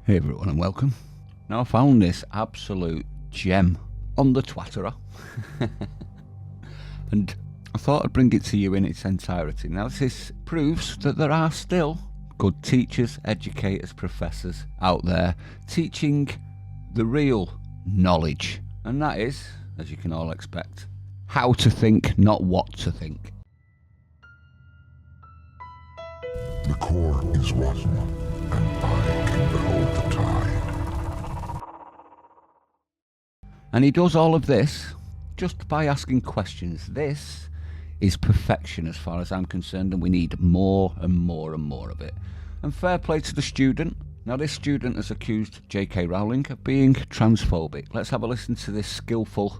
Hey everyone and welcome. Now I found this absolute gem on the Twatterer and I thought I'd bring it to you in its entirety. Now this proves that there are still good teachers, educators, professors out there teaching the real knowledge, and that is, as you can all expect, how to think, not what to think. The core is rotten, and I can behold the tide. And he does all of this just by asking questions. This is perfection as far as I'm concerned, and we need more and more and more of it. And fair play to the student. Now this student has accused J.K. Rowling of being transphobic. Let's have a listen to this skillful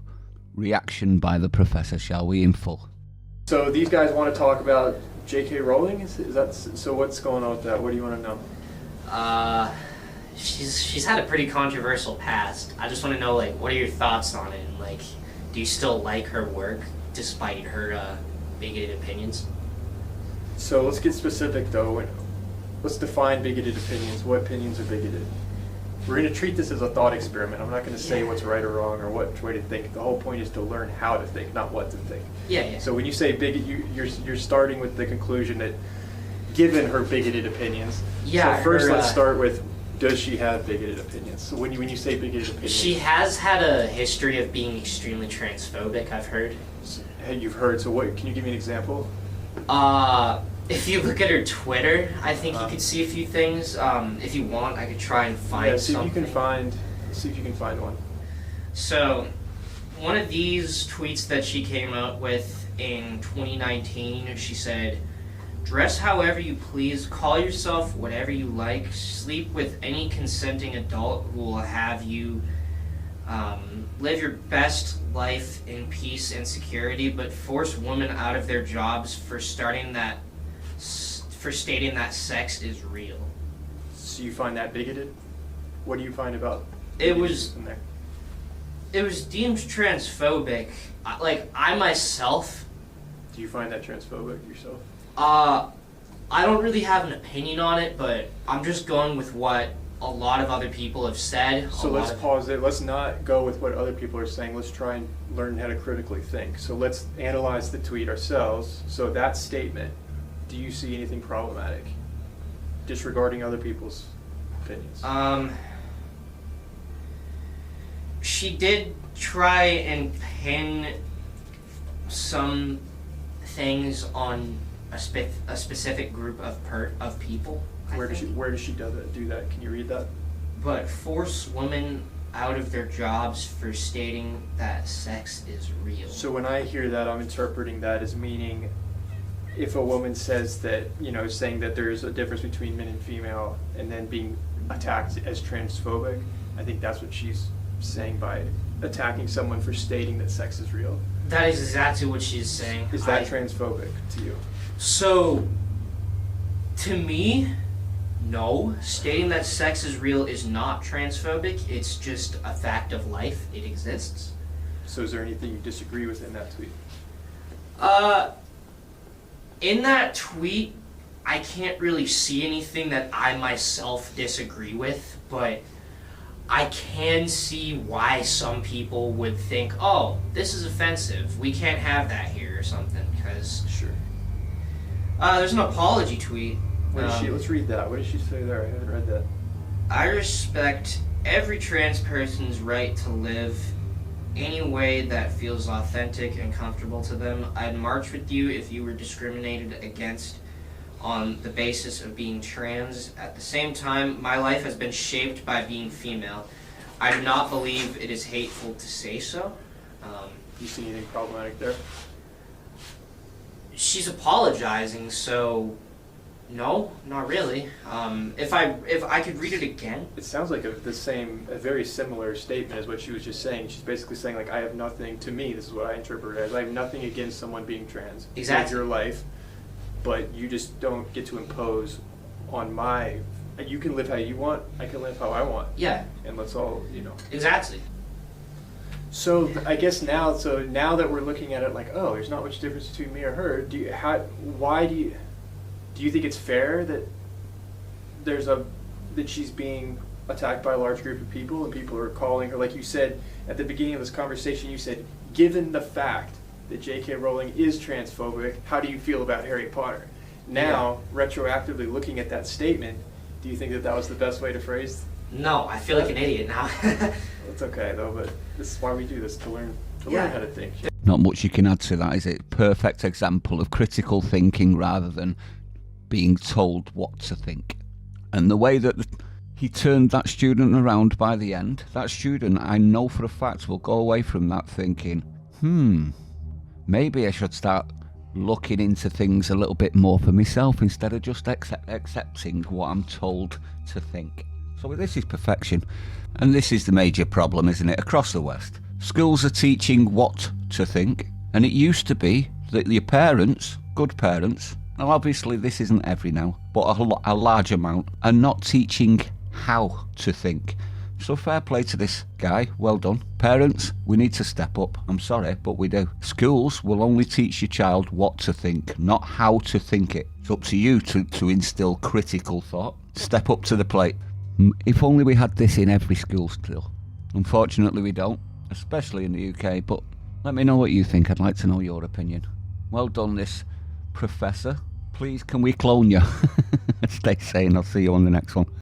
reaction by the professor, shall we, in full. So these guys want to talk about J.K. Rowling? Is that so? What's going on with that? What do you want to know? She's had a pretty controversial past. I just want to know, like, what are your thoughts on it? And, like, do you still like her work despite her bigoted opinions? So let's get specific, though. Let's define bigoted opinions. What opinions are bigoted? We're going to treat this as a thought experiment. I'm not going to say what's right or wrong or what way to think. The whole point is to learn how to think, not what to think. Yeah. So when you say bigot, you're starting with the conclusion that, given her bigoted opinions. Yeah. So first, let's start with, does she have bigoted opinions? So when you say bigoted opinions, she has had a history of being extremely transphobic, I've heard. Hey, you've heard. So what? Can you give me an example? If you look at her Twitter, I think you could see a few things. If you want, I could try and find see something. See if you can find one. So, one of these tweets that she came out with in 2019, she said, "Dress however you please, call yourself whatever you like, sleep with any consenting adult who will have you live your best life in peace and security, but force women out of their jobs for stating that sex is real." So you find that bigoted? What do you find about It was in there? It was deemed transphobic. I myself, Do you find that transphobic yourself? I don't really have an opinion on it, but I'm just going with what a lot of other people have said. So let's pause it. Let's not go with what other people are saying. Let's try and learn how to critically think. So let's analyze the tweet ourselves. So that statement, do you see anything problematic? Disregarding other people's opinions. She did try and pin some things on a specific group of people. Where does she do that? Can you read that? But force women out of their jobs for stating that sex is real. So when I hear that, I'm interpreting that as meaning, if a woman says that, saying that there's a difference between men and female and then being attacked as transphobic, I think that's what she's saying by attacking someone for stating that sex is real. That is exactly what she's saying. Is that transphobic to you? So, to me, no. Stating that sex is real is not transphobic. It's just a fact of life. It exists. So is there anything you disagree with in that tweet? In that tweet, I can't really see anything that I myself disagree with, but I can see why some people would think, oh, this is offensive. We can't have that here or something, because Sure. There's an apology tweet. Let's read that. What did she say there? I haven't read that. "I respect every trans person's right to live any way that feels authentic and comfortable to them. I'd march with you if you were discriminated against on the basis of being trans. At the same time, my life has been shaped by being female. I do not believe it is hateful to say so." You see anything problematic there? She's apologizing, so no, not really. If I could read it again. It sounds like a very similar statement as what she was just saying. She's basically saying, like, I have nothing, to me, this is what I interpret it as, I have nothing against someone being trans. Exactly. Live your life, but you just don't get to impose on you can live how you want, I can live how I want. Yeah. And let's all, Exactly. So I guess now that we're looking at it like, oh, there's not much difference between me or her, do you think it's fair that she's being attacked by a large group of people, and people are calling her, like you said at the beginning of this conversation, you said, given the fact that J.K. Rowling is transphobic, how do you feel about Harry Potter? Now, retroactively looking at that statement, do you think that that was the best way to phrase? No, I feel like an idiot now. It's okay though, but this is why we do this, to learn how to think. Not much you can add to that, is it? Perfect example of critical thinking rather than being told what to think. And the way that he turned that student around by the end, that student, I know for a fact, will go away from that thinking, maybe I should start looking into things a little bit more for myself instead of just accepting what I'm told to think. So this is perfection. And this is the major problem, isn't it, across the West? Schools are teaching what to think, and it used to be that your parents, good parents, now obviously this isn't every now, but a large amount, are not teaching how to think. So fair play to this guy, well done. Parents, we need to step up. I'm sorry, but we do. Schools will only teach your child what to think, not how to think it. It's up to you to instill critical thought. Step up to the plate. If only we had this in every school still. Unfortunately we don't, especially in the UK, but let me know what you think. I'd like to know your opinion. Well done, this professor. Please, can we clone you? Stay sane. I'll see you on the next one.